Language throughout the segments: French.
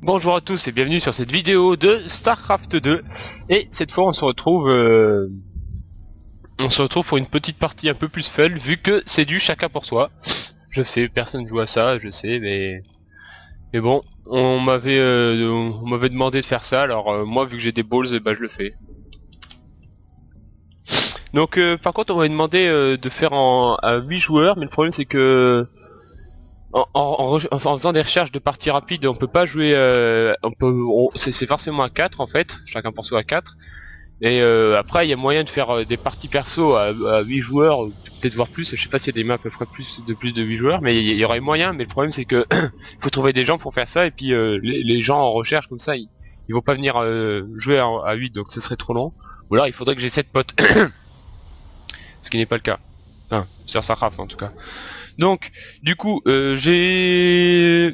Bonjour à tous et bienvenue sur cette vidéo de StarCraft 2. Et cette fois on se retrouve pour une petite partie un peu plus fun vu que c'est du chacun pour soi. Je sais, personne joue à ça, je sais, mais bon, on m'avait demandé de faire ça, alors moi vu que j'ai des balls, bah je le fais. Donc par contre on m'avait demandé de faire à 8 joueurs, mais le problème c'est que en faisant des recherches de parties rapides, on peut pas jouer. C'est forcément à 4 en fait, chacun pour soi à 4. Et après, il y a moyen de faire des parties perso à 8 joueurs, peut-être voir plus. Je sais pas s'il y a des maps à peu près plus de 8 joueurs, mais il y aurait moyen. Mais le problème c'est que il faut trouver des gens pour faire ça. Et puis les gens en recherche comme ça, ils vont pas venir jouer à 8, donc ce serait trop long. Ou alors il faudrait que j'ai 7 potes, ce qui n'est pas le cas. Enfin, sur StarCraft en tout cas. Donc, du coup, vous voyez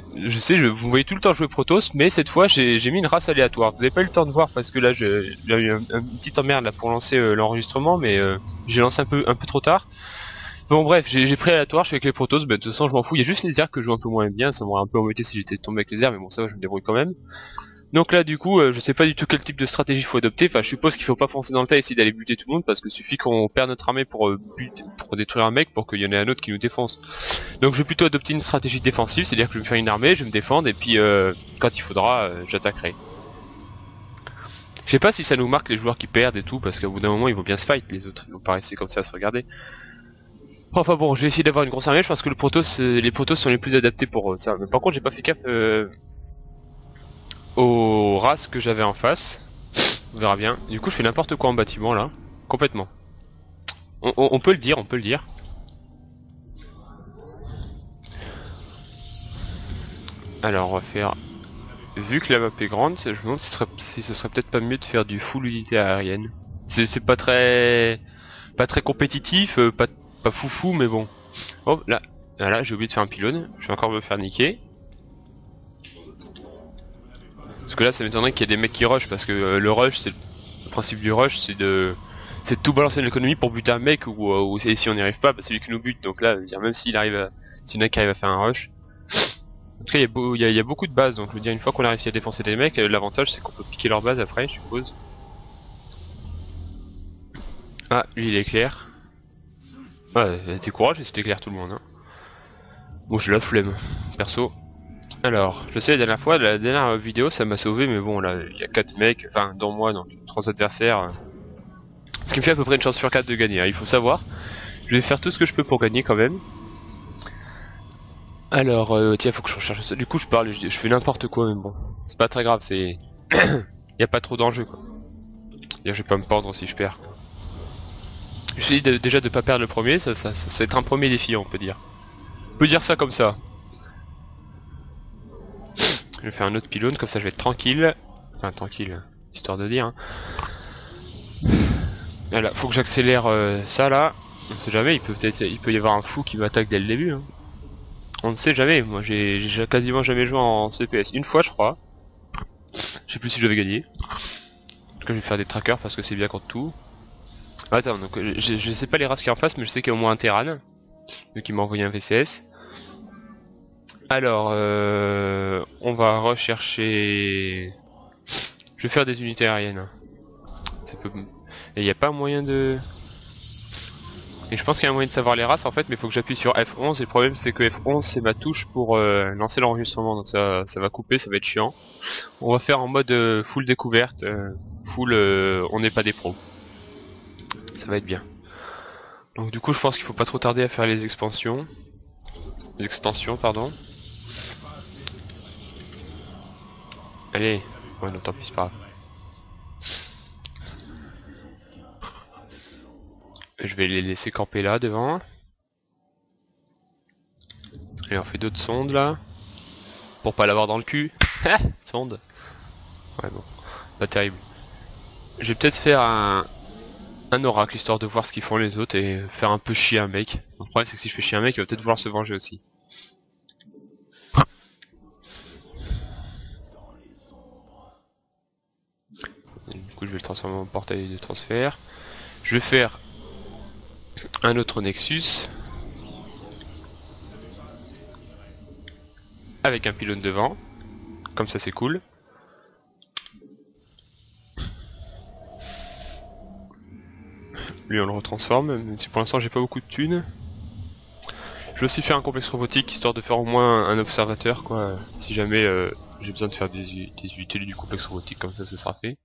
tout le temps jouer Protoss, mais cette fois j'ai mis une race aléatoire. Vous n'avez pas eu le temps de voir parce que là j'ai eu une petite emmerde là pour lancer l'enregistrement, mais j'ai lancé un peu trop tard. Bon bref, j'ai pris aléatoire, je suis avec les Protoss, mais de toute façon je m'en fous. Il y a juste les airs que je joue un peu moins bien, ça m'aurait un peu embêté si j'étais tombé avec les airs, mais bon ça va, je me débrouille quand même. Donc là du coup je sais pas du tout quel type de stratégie il faut adopter, enfin je suppose qu'il faut pas foncer dans le tas et essayer d'aller buter tout le monde parce que suffit qu'on perd notre armée pour détruire un mec pour qu'il y en ait un autre qui nous défonce. Donc je vais plutôt adopter une stratégie défensive, c'est-à-dire que je vais me faire une armée, je vais me défendre et puis quand il faudra j'attaquerai. Je sais pas si ça nous marque les joueurs qui perdent et tout parce qu'au bout d'un moment ils vont bien se fight, les autres ils vont pas rester comme ça à se regarder. Enfin bon, je vais essayer d'avoir une grosse armée, je pense que les Protoss sont les plus adaptés pour ça. Mais par contre j'ai pas fait gaffe aux races que j'avais en face. On verra bien. Du coup je fais n'importe quoi en bâtiment là. Complètement. On peut le dire, on peut le dire. Alors on va faire... Vu que la map est grande, je me demande si ce serait peut-être pas mieux de faire du full unité aérienne. C'est pas très compétitif, pas foufou mais bon. Oh là j'ai oublié de faire un pylône, je vais encore me faire niquer. Parce que là ça m'étonnerait qu'il y ait des mecs qui rush parce que le rush c'est le principe du rush c'est de tout balancer de l'économie pour buter un mec ou et si on n'y arrive pas bah, c'est lui qui nous bute, donc là même si un mec arrive à faire un rush. En tout cas il y a beaucoup de bases, donc je veux dire une fois qu'on a réussi à défoncer des mecs, l'avantage c'est qu'on peut piquer leur base après je suppose. Ah lui il est clair. Ouais t'es courageux et c'était clair tout le monde hein. Bon j'ai la flemme, perso. Alors, je sais la dernière fois, la dernière vidéo ça m'a sauvé mais bon là il y a 4 mecs, enfin dont moi, donc 3 adversaires. Ce qui me fait à peu près une chance sur 4 de gagner, hein. Il faut savoir. Je vais faire tout ce que je peux pour gagner quand même. Alors, tiens, faut que je recherche ça. Du coup, je parle, je fais n'importe quoi, mais bon. C'est pas très grave, c'est... y a pas trop d'enjeu, quoi. Je vais pas me perdre si je perds. J'essaie déjà de pas perdre le premier, ça va être un premier défi, on peut dire. On peut dire ça comme ça. Je vais faire un autre pylône, comme ça je vais être tranquille. Enfin, tranquille, histoire de dire. Hein. Voilà, faut que j'accélère ça là. On sait jamais, il peut y avoir un fou qui m'attaque dès le début. Hein. On ne sait jamais, moi j'ai quasiment jamais joué en CPS. Une fois je crois. Je sais plus si je vais gagner. En tout cas je vais faire des trackers parce que c'est bien contre tout. Attends, donc je sais pas les races qui en face mais je sais qu'il y a au moins un Terran. Vu qu'il m'a envoyé un VCS. Alors on va rechercher... Je vais faire des unités aériennes. Ça peut... Et il n'y a pas moyen de... Et je pense qu'il y a un moyen de savoir les races en fait, mais il faut que j'appuie sur F11 et le problème c'est que F11 c'est ma touche pour lancer l'enregistrement, donc ça va couper, ça va être chiant. On va faire en mode full découverte, full on n'est pas des pros. Ça va être bien. Donc du coup je pense qu'il faut pas trop tarder à faire les extensions pardon. Allez, ouais non tant pis c'est pas grave. Je vais les laisser camper là devant. Et on fait d'autres sondes là. Pour pas l'avoir dans le cul. Sonde. Ouais bon, pas terrible. Je vais peut-être faire un oracle histoire de voir ce qu'ils font les autres et faire un peu chier un mec. Le problème c'est que si je fais chier un mec il va peut-être vouloir se venger aussi. Et du coup je vais le transformer en portail de transfert. Je vais faire un autre Nexus. Avec un pylône devant. Comme ça c'est cool. Lui on le retransforme, même si pour l'instant j'ai pas beaucoup de thunes. Je vais aussi faire un complexe robotique histoire de faire au moins un observateur quoi. Si jamais j'ai besoin de faire des unités du complexe robotique, comme ça ce sera fait.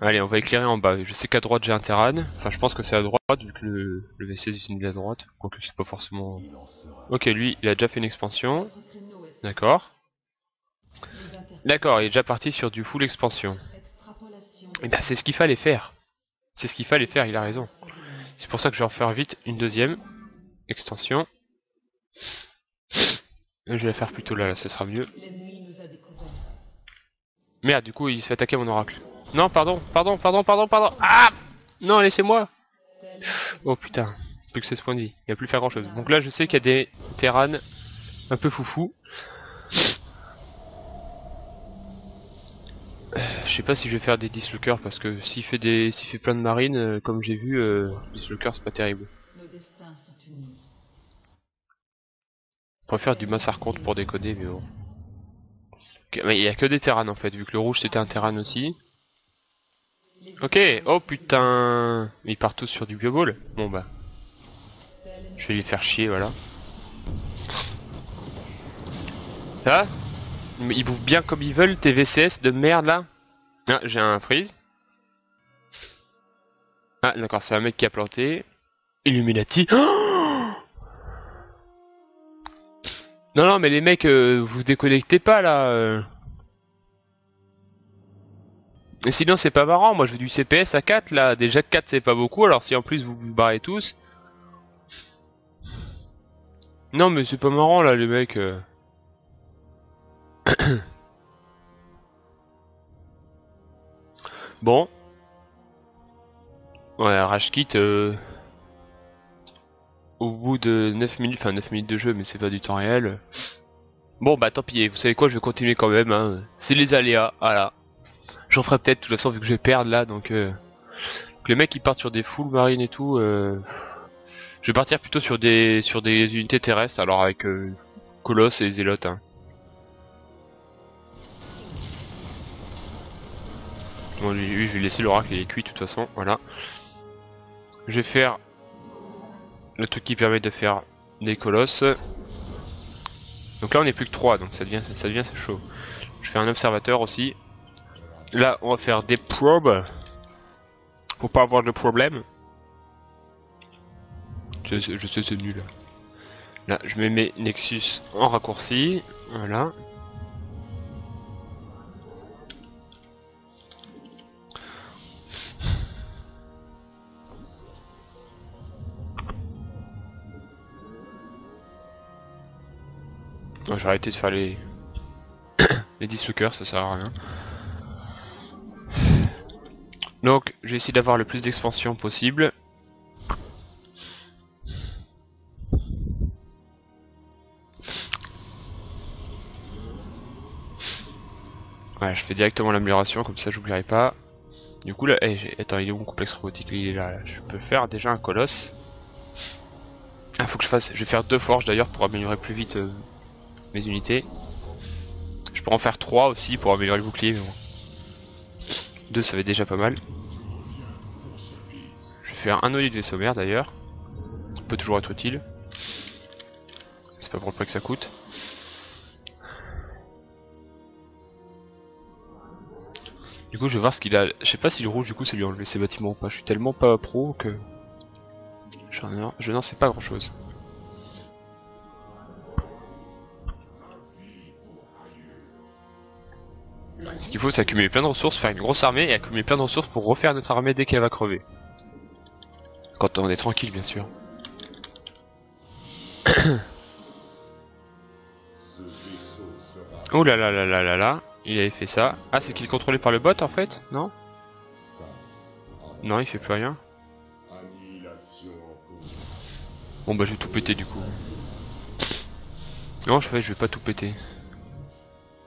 Allez, on va éclairer en bas. Je sais qu'à droite j'ai un Terran. Enfin, je pense que c'est à droite vu que le V16 est fini à droite. Quoique c'est pas forcément. Ok, lui, il a déjà fait une expansion. D'accord. D'accord, il est déjà parti sur du full expansion. Et ben, c'est ce qu'il fallait faire. C'est ce qu'il fallait faire, il a raison. C'est pour ça que je vais en faire vite une deuxième extension. Je vais la faire plutôt là, ça sera mieux. Merde, du coup, il se fait attaquer mon oracle. Non, pardon. Ah! Non, laissez-moi. Oh putain, plus que 16 points de vie, il va plus faire grand chose. Donc là, je sais qu'il y a des Terran un peu foufou. Je sais pas si je vais faire des Dislockers parce que s'il fait plein de marines, comme j'ai vu, Dislockers c'est pas terrible. On pourrait faire du massacre contre pour décoder, mais bon. Okay, mais il y a que des Terran en fait, vu que le rouge c'était un Terran aussi. Ok, oh putain, ils partent tous sur du bioball. Bon bah, je vais les faire chier, voilà. Ça, ils bouffent bien comme ils veulent tes VCS de merde là. Ah, j'ai un freeze. Ah d'accord, c'est un mec qui a planté. Illuminati. Oh non non mais les mecs, vous déconnectez pas là. Et sinon c'est pas marrant, moi je veux du CPS à 4 là. Déjà 4 c'est pas beaucoup, alors si en plus vous vous barrez tous. Non mais c'est pas marrant là les mecs. Bon. Ouais, Rage Kit au bout de 9 minutes, enfin 9 minutes de jeu, mais c'est pas du temps réel. Bon bah tant pis, vous savez quoi, je vais continuer quand même, hein. C'est les aléas, voilà. J'en ferai peut-être, de toute façon, vu que je vais perdre là, donc... que les mecs ils partent sur des full marines et tout, je vais partir plutôt sur des unités terrestres, alors avec Colosse et Zélote, hein. Bon, lui, je vais laisser l'oracle, il est cuit de toute façon, voilà. Je vais faire le truc qui permet de faire des colosses. Donc là on est plus que 3, donc ça devient c'est chaud. Je fais un observateur aussi. Là on va faire des probes. Pour pas avoir de problème. Je sais c'est nul. Là je mets mes Nexus en raccourci. Voilà. J'ai arrêté de faire les dislockers, ça sert à rien. Donc, j'ai essayé d'avoir le plus d'expansion possible. Ouais, je fais directement l'amélioration, comme ça j'oublierai pas. Du coup là, attends, il est où mon complexe robotique? Il est là, je peux faire déjà un colosse. Ah, faut que je vais faire 2 forges d'ailleurs pour améliorer plus vite mes unités. Je peux en faire 3 aussi pour améliorer le bouclier, mais bon. 2 ça va être déjà pas mal. Je vais faire un noyau de vaisseau mère d'ailleurs. Ça peut toujours être utile. C'est pas pour le prix que ça coûte. Du coup je vais voir ce qu'il a. Je sais pas si le rouge du coup ça lui a enlevé ses bâtiments ou pas. Je suis tellement pas pro que je n'en sais pas grand chose. Ce qu'il faut c'est accumuler plein de ressources, faire une grosse armée et accumuler plein de ressources pour refaire notre armée dès qu'elle va crever. Quand on est tranquille bien sûr. Oh là là là là là là, il avait fait ça. Ah c'est qu'il est contrôlé par le bot en fait, non? Non il fait plus rien. Bon bah je vais tout péter du coup. Non je vais pas tout péter.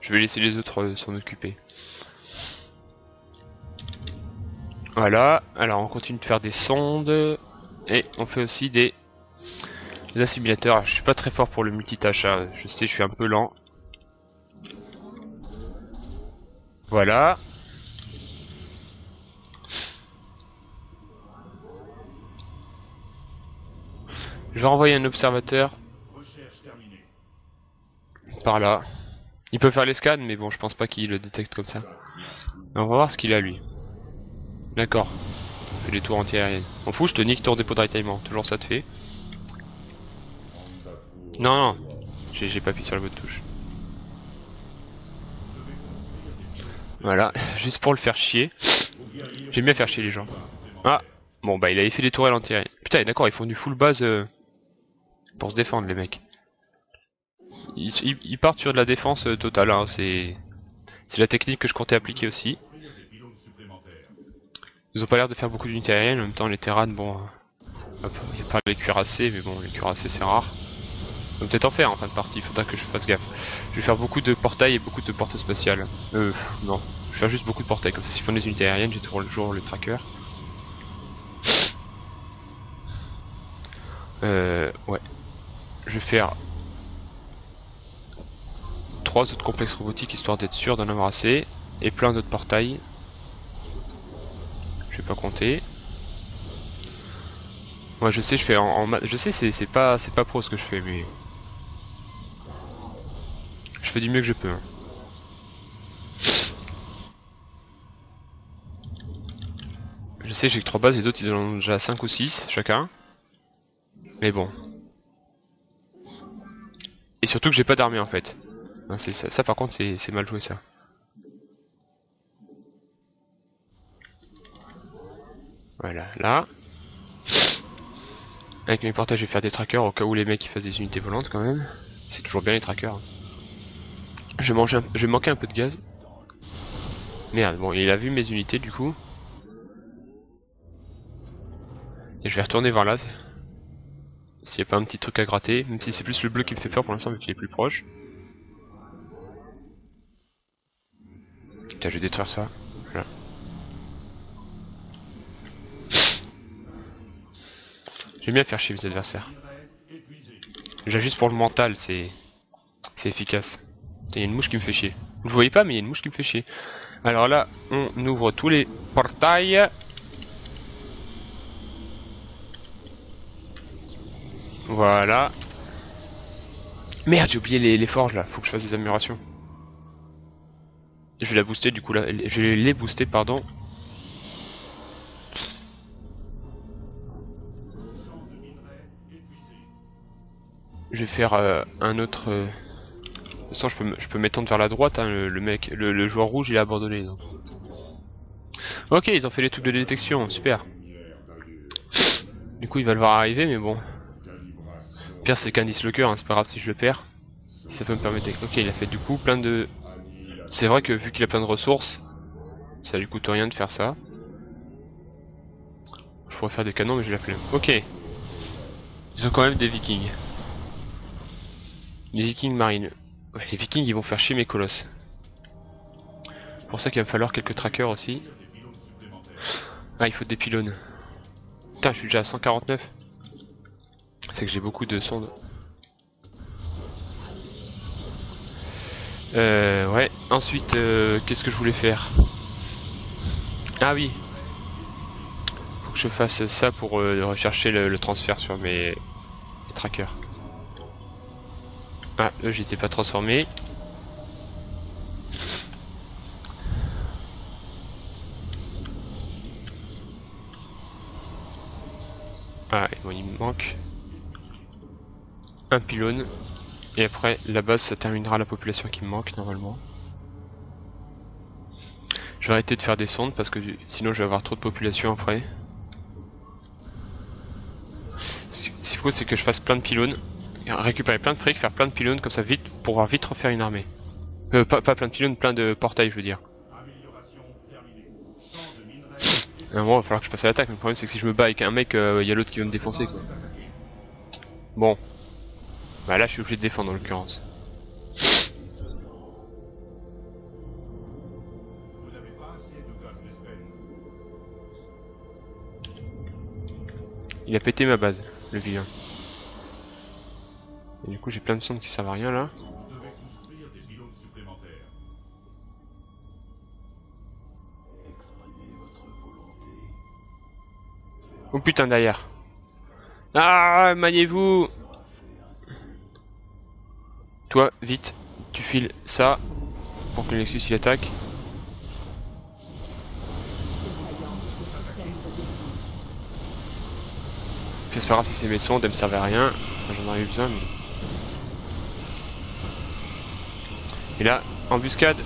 Je vais laisser les autres s'en occuper. Voilà, alors on continue de faire des sondes. Et on fait aussi des assimilateurs. Je suis pas très fort pour le multitâche, hein. Je sais je suis un peu lent. Voilà. Je vais renvoyer un observateur par là. Il peut faire les scans, mais bon, je pense pas qu'il le détecte comme ça. Mais on va voir ce qu'il a lui. D'accord. On fait les tours anti-aériennes. On fout, je te nique ton dépôt de ravitaillement. Toujours ça te fait. Non, non. J'ai pas appuyé sur la bonne touche. Voilà, juste pour le faire chier. J'aime bien faire chier les gens. Ah, bon bah il avait fait des tourelles anti-aériennes. Putain, d'accord, ils font du full base pour se défendre les mecs. Ils partent sur de la défense totale, hein. C'est la technique que je comptais appliquer aussi. Ils ont pas l'air de faire beaucoup d'unités aériennes, en même temps les Terran, bon... il n'y a pas les cuirassés, mais bon, les cuirassés c'est rare. On peut peut-être en faire en fin de partie, faudra que je fasse gaffe. Je vais faire beaucoup de portails et beaucoup de portes spatiales. Non. Je vais faire juste beaucoup de portails, comme ça s'ils font des unités aériennes, j'ai toujours le tracker. Ouais. Je vais faire 3 autres complexes robotiques histoire d'être sûr d'en avoir assez. Et plein d'autres portails. Je vais pas compter. Moi je sais, je fais je sais, c'est pas pro ce que je fais, mais... Je fais du mieux que je peux. Hein. Je sais, j'ai que 3 bases, les autres ils en ont déjà 5 ou 6 chacun. Mais bon. Et surtout que j'ai pas d'armée en fait. Ça par contre c'est mal joué ça. Voilà, là. Avec mes portails je vais faire des trackers au cas où les mecs ils fassent des unités volantes quand même. C'est toujours bien les trackers. Je vais manquer un peu de gaz. Merde, bon il a vu mes unités du coup. Et je vais retourner vers là. S'il n'y a pas un petit truc à gratter, même si c'est plus le bleu qui me fait peur pour l'instant vu qu'il est plus proche. Putain, je vais détruire ça. Voilà. J'aime bien faire chier les adversaires. Déjà juste pour le mental, c'est efficace. Il y a une mouche qui me fait chier. Vous le voyez pas, mais il y a une mouche qui me fait chier. Alors là, on ouvre tous les portails. Voilà. Merde, j'ai oublié les forges là, faut que je fasse des améliorations. Je vais la booster du coup là, je vais les booster pardon. Je vais faire un autre... De toute façon je peux m'étendre vers la droite, hein, le mec, le joueur rouge il a abandonné donc. Ok, ils ont fait les trucs de détection, super. Du coup il va le voir arriver mais bon. Le pire c'est qu'un dislocker, hein, c'est pas grave si je le perds. Si ça peut me permettre... Ok, il a fait du coup plein de... C'est vrai que vu qu'il a plein de ressources, ça lui coûte rien de faire ça. Je pourrais faire des canons mais j'ai la flemme. Ok. Ils ont quand même des vikings. Les vikings marines. Ouais, les vikings ils vont faire chier mes colosses. C'est pour ça qu'il va me falloir quelques trackers aussi. Ah, il faut des pylônes. Putain, je suis déjà à 149. C'est que j'ai beaucoup de sondes. Ouais. Ensuite, qu'est-ce que je voulais faire? Ah oui. Faut que je fasse ça pour rechercher le transfert sur mes trackers. Ah, eux j'étais pas transformé. Ah, bon, il me manque un pylône. Et après, la base, ça terminera la population qui me manque normalement. Je vais arrêter de faire des sondes parce que sinon je vais avoir trop de population après. Ce qu'il faut, c'est que je fasse plein de pylônes, récupérer plein de fric, faire plein de pylônes comme ça vite pour pouvoir vite refaire une armée. Pas plein de pylônes, plein de portails, je veux dire. À un moment, il va falloir que je passe à l'attaque. Le problème, c'est que si je me bats avec un mec, il y a l'autre qui va me défoncer, quoi. Bon. Bah là, je suis obligé de défendre en l'occurrence. Il a pété ma base, le vilain. Et du coup, j'ai plein de sondes qui servent à rien là. Oh putain, derrière. Ah, maniez-vous. Toi, vite, tu files ça pour que le Nexus il attaque. C'est pas grave si c'est mes sondes, elles me servent à rien. J'en aurais eu besoin, mais... Et là, embuscade.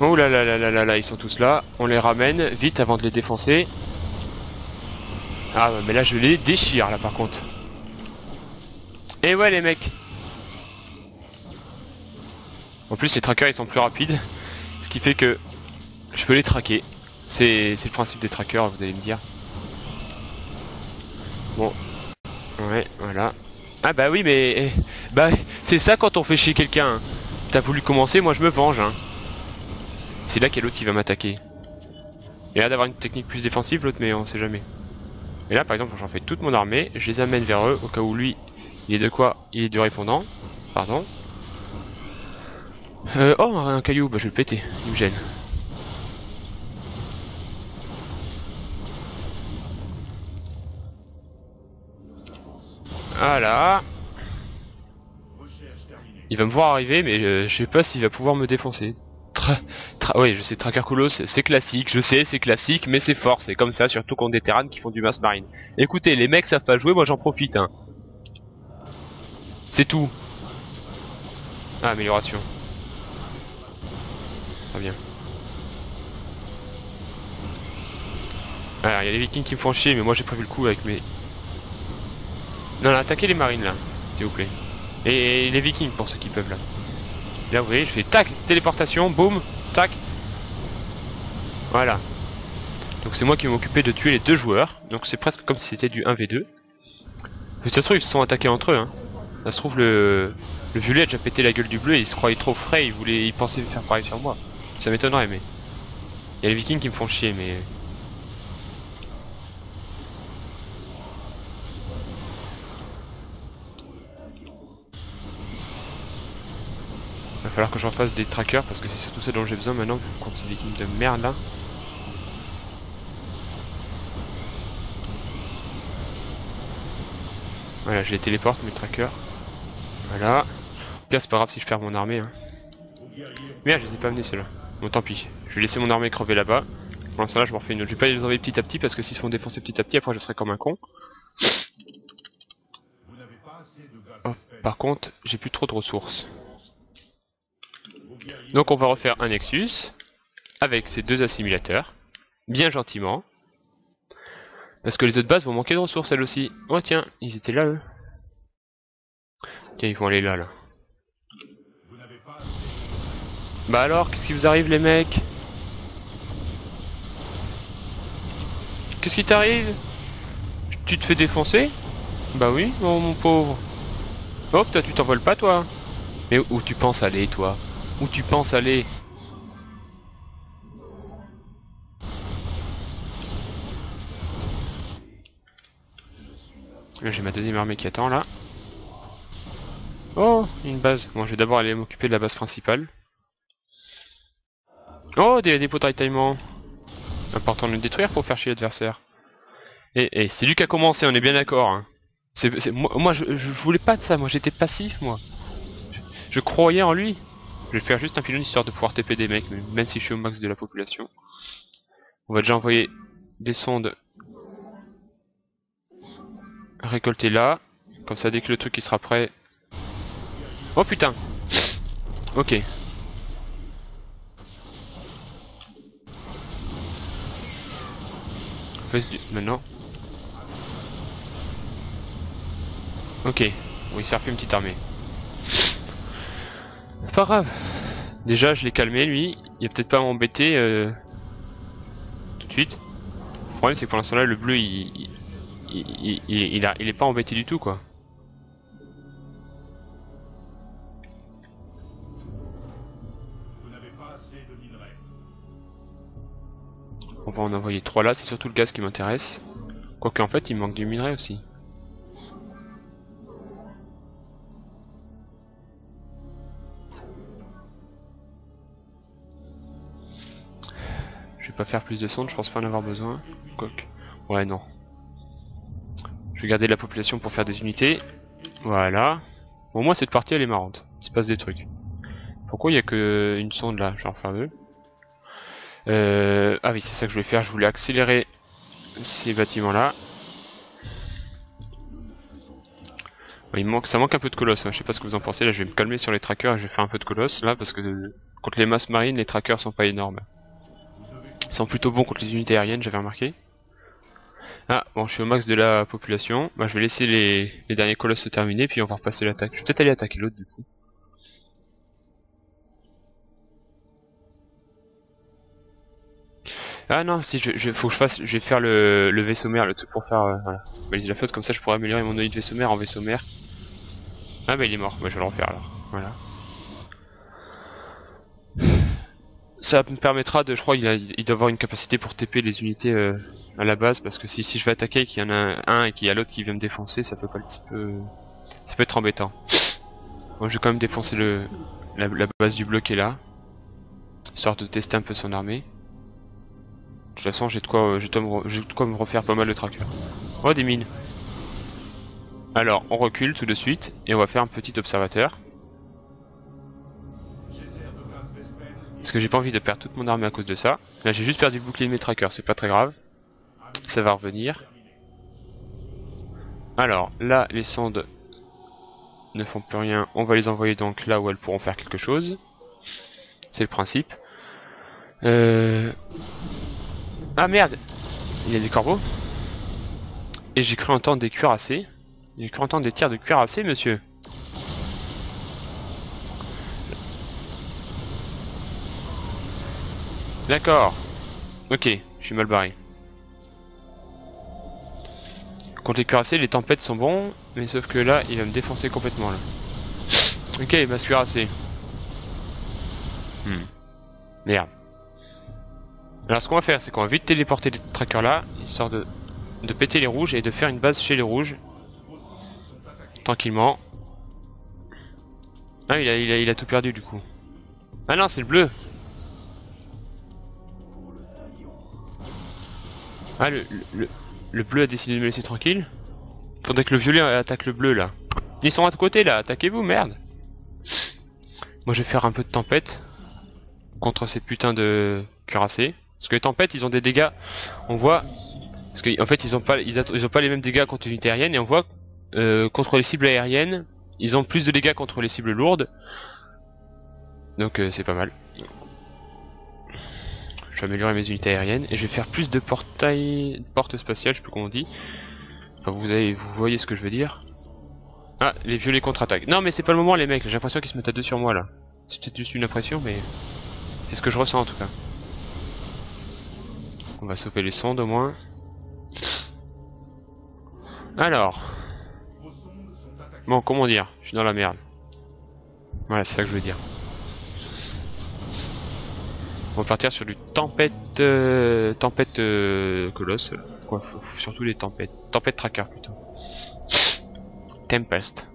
Oh là là là là là là, ils sont tous là. On les ramène vite avant de les défoncer. Ah mais là je les déchire là par contre. Et ouais les mecs. En plus les trackers ils sont plus rapides. Ce qui fait que je peux les traquer. C'est le principe des trackers, vous allez me dire. Bon. Ouais, voilà. Ah bah oui mais... Bah c'est ça quand on fait chier quelqu'un. T'as voulu commencer, moi je me venge hein. C'est là qu'il y a l'autre qui va m'attaquer. Et là d'avoir une technique plus défensive l'autre mais on sait jamais. Et là par exemple j'en fais toute mon armée, je les amène vers eux au cas où lui il est de quoi? Il est du répondant. Pardon. Oh un caillou, bah je vais le péter, il me gêne. Voilà. Il va me voir arriver mais je sais pas s'il va pouvoir me défoncer. Oui, je sais, Tracker Coloss, c'est classique, je sais, c'est classique, mais c'est fort, c'est comme ça, surtout contre des terranes qui font du mass marine. Écoutez, les mecs savent pas jouer, moi j'en profite, hein. C'est tout. Ah, amélioration. Très bien. Alors, il y a les vikings qui me font chier, mais moi j'ai prévu le coup avec mes... Non, là, attaquez les marines, là, s'il vous plaît. Et les vikings, pour ceux qui peuvent, là. Là, vous voyez, je fais tac, téléportation, boum, tac. Voilà. Donc c'est moi qui vais m'occuper de tuer les deux joueurs. Donc c'est presque comme si c'était du 1v2. Mais ça se trouve, ils se sont attaqués entre eux, hein. Ça se trouve, le violet a déjà pété la gueule du bleu et il se croyait trop frais, il pensait faire pareil sur moi. Ça m'étonnerait, mais... Il y a les vikings qui me font chier, mais... Il va falloir que j'en fasse des trackers parce que c'est surtout ça dont j'ai besoin maintenant contre ces vikings de merde là. Voilà, je les téléporte mes trackers. Voilà. Au pire c'est pas grave si je perds mon armée hein. Merde, je les ai pas amenés ceux-là. Bon tant pis, je vais laisser mon armée crever là-bas. Pour l'instant là je m'en refais une autre. Je vais pas les enlever petit à petit parce que s'ils se font défoncer petit à petit après je serai comme un con. Oh, par contre, j'ai plus trop de ressources. Donc on va refaire un Nexus avec ces deux assimilateurs, bien gentiment. Parce que les autres bases vont manquer de ressources elles aussi. Oh tiens, ils étaient là eux. Tiens, ils vont aller là là. Bah alors, qu'est-ce qui vous arrive les mecs? Qu'est-ce qui t'arrive? Tu te fais défoncer? Bah oui, oh, mon pauvre. Hop, toi tu t'envoles pas toi. Mais où tu penses aller toi? Où tu penses aller? Là j'ai ma deuxième armée qui attend là. Oh, une base. Bon, je vais d'abord aller m'occuper de la base principale. Oh, des dépôts de ravitaillement. Important de le détruire pour faire chier l'adversaire. Et c'est lui qui a commencé, on est bien d'accord. Hein. Moi je voulais pas de ça, moi j'étais passif moi. Je croyais en lui. Je vais faire juste un pylône histoire de pouvoir TP des mecs, même si je suis au max de la population. On va déjà envoyer des sondes récolter là. Comme ça dès que le truc il sera prêt. Oh putain. Ok. Maintenant. Ok. Bon il s'est refait une petite armée. Pas grave. Déjà je l'ai calmé lui. Il va peut-être pas m'embêter tout de suite. Le problème c'est que pour l'instant là le bleu il est pas embêté du tout quoi. On va en envoyer 3 là, c'est surtout le gaz qui m'intéresse. Quoique en fait il me manque du minerai aussi. vais pas faire plus de sondes, je pense pas en avoir besoin. Quoique. Ouais, non. Je vais garder la population pour faire des unités. Voilà. Bon, au moins cette partie elle est marrante. Il se passe des trucs. Pourquoi il y a que une sonde là? Je vais en faire deux. Ah oui, c'est ça que je voulais faire. Je voulais accélérer ces bâtiments là. Ça manque un peu de colosse, hein. Je sais pas ce que vous en pensez, là je vais me calmer sur les trackers et je vais faire un peu de colosse là parce que contre les masses marines les trackers sont pas énormes. Ils sont plutôt bons contre les unités aériennes, j'avais remarqué. Ah bon, je suis au max de la population, bah, je vais laisser les derniers colosses se terminer puis on va repasser l'attaque. Je vais peut-être aller attaquer l'autre du coup. Ah non, si faut que je vais faire le vaisseau mère, le truc pour faire voilà, baliser la flotte, comme ça je pourrais améliorer mon unité de vaisseau mère en vaisseau mère. Ah bah il est mort, bah, je vais le refaire alors, voilà. Ça me permettra de, je crois il doit avoir une capacité pour TP les unités à la base, parce que si je vais attaquer et qu'il y en a un et qu'il y a l'autre qui vient me défoncer, ça peut être embêtant. Bon, je vais quand même défoncer la base du bleu qui est là, histoire de tester un peu son armée. De toute façon j'ai de quoi me refaire pas mal de trackers. Oh des mines. Alors on recule tout de suite et on va faire un petit observateur. Parce que j'ai pas envie de perdre toute mon armée à cause de ça. Là j'ai juste perdu le bouclier de mes trackers, c'est pas très grave. Ça va revenir. Alors là les sondes ne font plus rien. On va les envoyer donc là où elles pourront faire quelque chose. C'est le principe. Ah merde, il y a des corbeaux. Et j'ai cru entendre des cuirassés. J'ai cru entendre des tirs de cuirassés, monsieur. D'accord. Ok, je suis mal barré. Contre les cuirassés, les tempêtes sont bons, mais sauf que là, il va me défoncer complètement là. Ok, il va se cuirasser. Merde. Alors ce qu'on va faire, c'est qu'on va vite téléporter les trackers là, histoire de péter les rouges et de faire une base chez les rouges. Tranquillement. Ah, il a tout perdu du coup. Ah non, c'est le bleu. Ah, le bleu a décidé de me laisser tranquille. Faudrait que le violet attaque le bleu là. Ils sont à côté là, attaquez-vous, merde. Moi je vais faire un peu de tempête contre ces putains de cuirassés. Parce que les tempêtes ils ont des dégâts, on voit. Parce qu'en fait ils ont pas les mêmes dégâts contre les unités aériennes et on voit contre les cibles aériennes, ils ont plus de dégâts contre les cibles lourdes. Donc c'est pas mal. Je vais améliorer mes unités aériennes et je vais faire plus de portes spatiales, je sais plus comment on dit. Enfin vous voyez ce que je veux dire. Ah, les violets contre-attaquent. Non mais c'est pas le moment les mecs, j'ai l'impression qu'ils se mettent à deux sur moi là. C'est peut-être juste une impression mais c'est ce que je ressens en tout cas. On va sauver les sondes au moins. Alors. Bon, comment dire, je suis dans la merde. Voilà, c'est ça que je veux dire. On va partir sur du tempête colosse. Quoi, faut surtout les tempêtes. Tempête tracker plutôt. Tempest.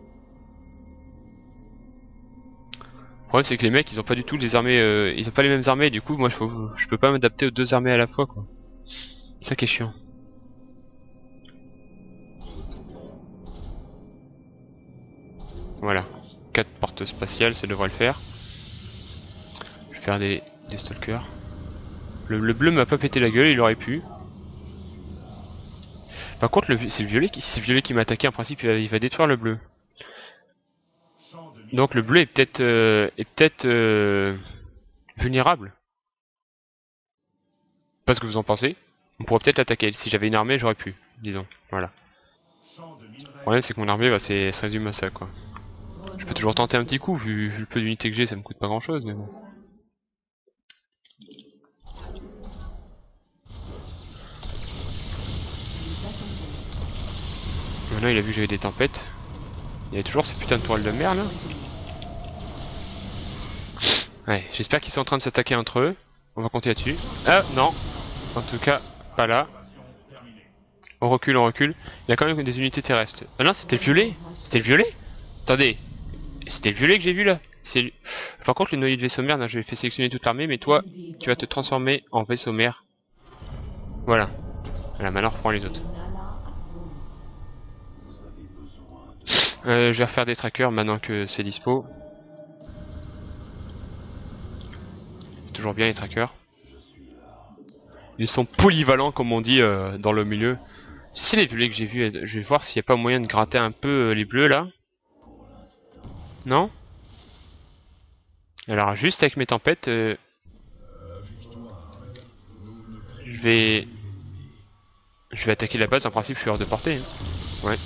Le problème c'est que les mecs ils ont pas du tout les armées, ils ont pas les mêmes armées, du coup moi je peux pas m'adapter aux deux armées à la fois quoi. C'est ça qui est chiant. Voilà. 4 portes spatiales, ça devrait le faire. Je vais faire des stalkers. Le bleu m'a pas pété la gueule, il aurait pu. Par contre c'est le violet qui m'a attaqué, en principe il va détruire le bleu. Donc le bleu est peut-être vulnérable. Pas ce que vous en pensez. On pourrait peut-être l'attaquer. Si j'avais une armée, j'aurais pu, disons. Voilà. Le problème c'est que mon armée se résume à ça quoi. Je peux toujours tenter un petit coup, vu le peu d'unités que j'ai, ça me coûte pas grand chose mais bon. Maintenant il a vu que j'avais des tempêtes. Il y a toujours ces putains de tourelles de merde là. Ouais, j'espère qu'ils sont en train de s'attaquer entre eux. On va compter là-dessus. Ah non. En tout cas, pas là. On recule, on recule. Il y a quand même des unités terrestres. Ah non, c'était le violet. C'était le violet. Attendez. C'était le violet que j'ai vu là. Par contre, le noyau de vaisseau mère, je vais faire sélectionner toute l'armée, mais toi, tu vas te transformer en vaisseau mère Voilà. Voilà, maintenant on reprend les autres. Je vais refaire des trackers maintenant que c'est dispo. C'est toujours bien les trackers. Ils sont polyvalents comme on dit dans le milieu. C'est les violets que j'ai vus. Je vais voir s'il n'y a pas moyen de gratter un peu les bleus là. Non? Alors juste avec mes tempêtes, je vais attaquer la base. En principe je suis hors de portée. Hein. Ouais.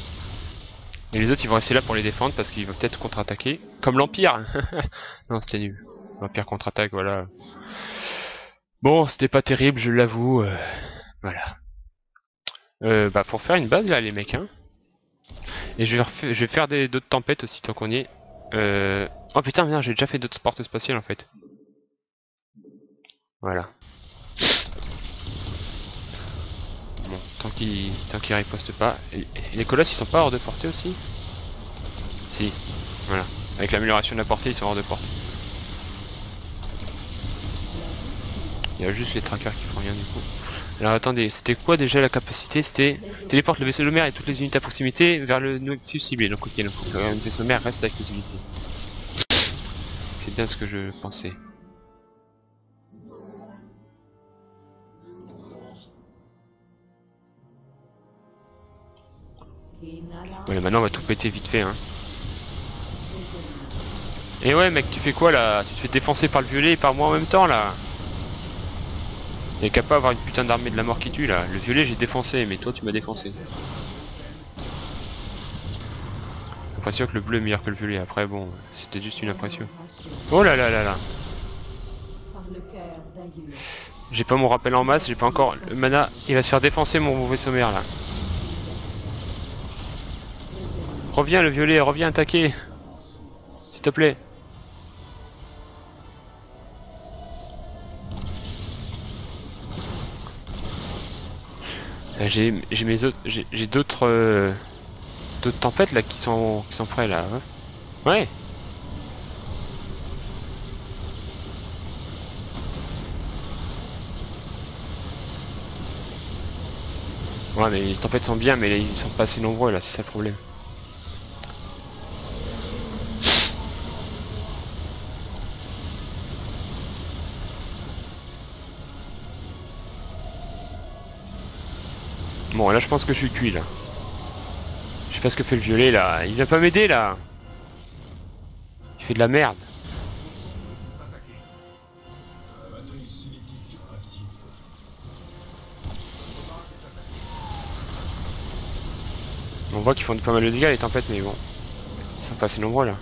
Et les autres ils vont rester là pour les défendre parce qu'ils vont peut-être contre-attaquer. Comme l'Empire. Non c'était nul. L'Empire contre-attaque, voilà. Bon, c'était pas terrible, je l'avoue. Voilà. Bah pour faire une base là les mecs hein. Et je vais faire d'autres tempêtes aussi tant qu'on y est. Oh putain merde, j'ai déjà fait d'autres portes spatiales en fait. Voilà. Bon, tant qu'ils ripostent pas. Et les colosses ils sont pas hors de portée aussi? Si, voilà. Avec l'amélioration de la portée ils sont hors de portée. Il y a juste les trackers qui font rien du coup. Alors attendez, c'était quoi déjà la capacité? C'était téléporte le vaisseau mère et toutes les unités à proximité vers le nexus ciblé. Donc ok, donc le vaisseau mère reste avec les unités. C'est bien ce que je pensais. Ouais, maintenant on va tout péter vite fait hein. Et ouais mec, tu fais quoi là? Tu te fais défoncer par le violet et par moi en même temps là? T'es capable d'avoir une putain d'armée de la mort qui tue là. Le violet j'ai défoncé, mais toi tu m'as défoncé. L'impression que le bleu est meilleur que le violet, après bon, c'était juste une impression. Oh là là là là. J'ai pas mon rappel en masse, j'ai pas encore le mana, il va se faire défoncer mon vaisseau mère là. Reviens le violet, reviens attaquer. S'il te plaît. J'ai mes autres, j'ai d'autres tempêtes là qui sont prêts là. Ouais. Ouais mais les tempêtes sont bien mais là, ils sont pas assez nombreux là, c'est ça le problème. Bon là je pense que je suis cuit là. Je sais pas ce que fait le violet là, il vient pas m'aider là. Il fait de la merde. On voit qu'ils font pas mal de dégâts les tempêtes mais bon. Ils sont pas assez nombreux là.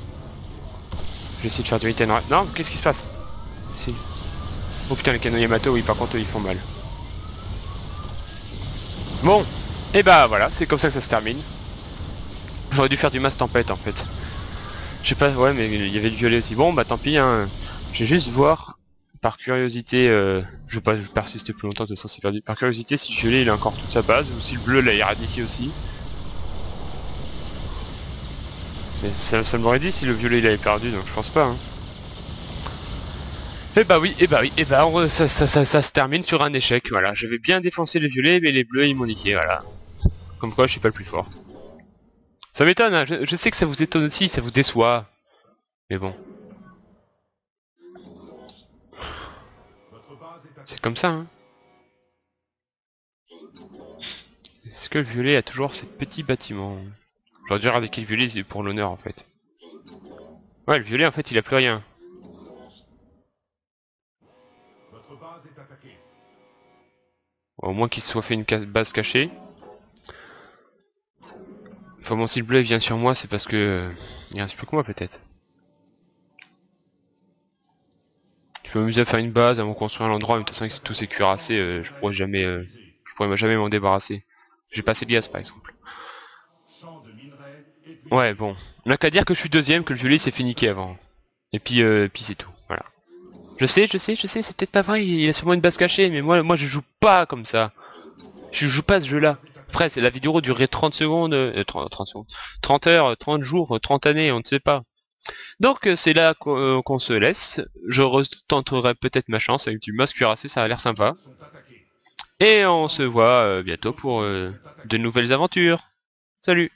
Je vais essayer de faire du hit and run. Non, qu'est-ce qui se passe? Si. Oh putain les canons Yamato, oui par contre ils font mal. Bon, et bah voilà, c'est comme ça que ça se termine. J'aurais dû faire du masse tempête en fait. Je sais pas, ouais mais il y avait le violet aussi. Bon bah tant pis hein. Je vais juste voir, par curiosité, je vais pas persister plus longtemps de toute façon c'est perdu. Par curiosité si le violet il a encore toute sa base, ou si le bleu l'a éradiqué aussi. Mais ça m'aurait dit si le violet il avait perdu, donc je pense pas hein. Et bah oui, et bah oui, et bah ça se termine sur un échec, voilà. J'avais bien défoncé les violets, mais les bleus ils m'ont niqué, voilà. Comme quoi je suis pas le plus fort. Ça m'étonne, hein. Je sais que ça vous étonne aussi, ça vous déçoit. Mais bon. C'est comme ça, hein. Est-ce que le violet a toujours ces petits bâtiments? J'aurais dû éradiquer le violet c'est pour l'honneur en fait. Ouais, le violet en fait il a plus rien. Au moins qu'il se soit fait une base cachée. Enfin bon, si le bleu vient sur moi, c'est parce que... il reste plus que moi peut-être. Je peux m'amuser à faire une base, à me construire un endroit, mais de toute façon avec tous ces cuirassés, je pourrais jamais m'en débarrasser. J'ai pas assez de gaz par exemple. Ouais bon, on n'a qu'à dire que je suis deuxième, que le violet s'est fait niquer avant. Et puis c'est tout, voilà. Je sais, c'est peut-être pas vrai, il a sûrement une base cachée, mais moi je joue pas comme ça. Je joue pas ce jeu-là. Après, la vidéo durerait 30 secondes, 30 secondes, 30 heures, 30 jours, 30 années, on ne sait pas. Donc c'est là qu'on se laisse. Je retenterai peut-être ma chance avec du masque cuirassé, ça a l'air sympa. Et on se voit bientôt pour de nouvelles aventures. Salut!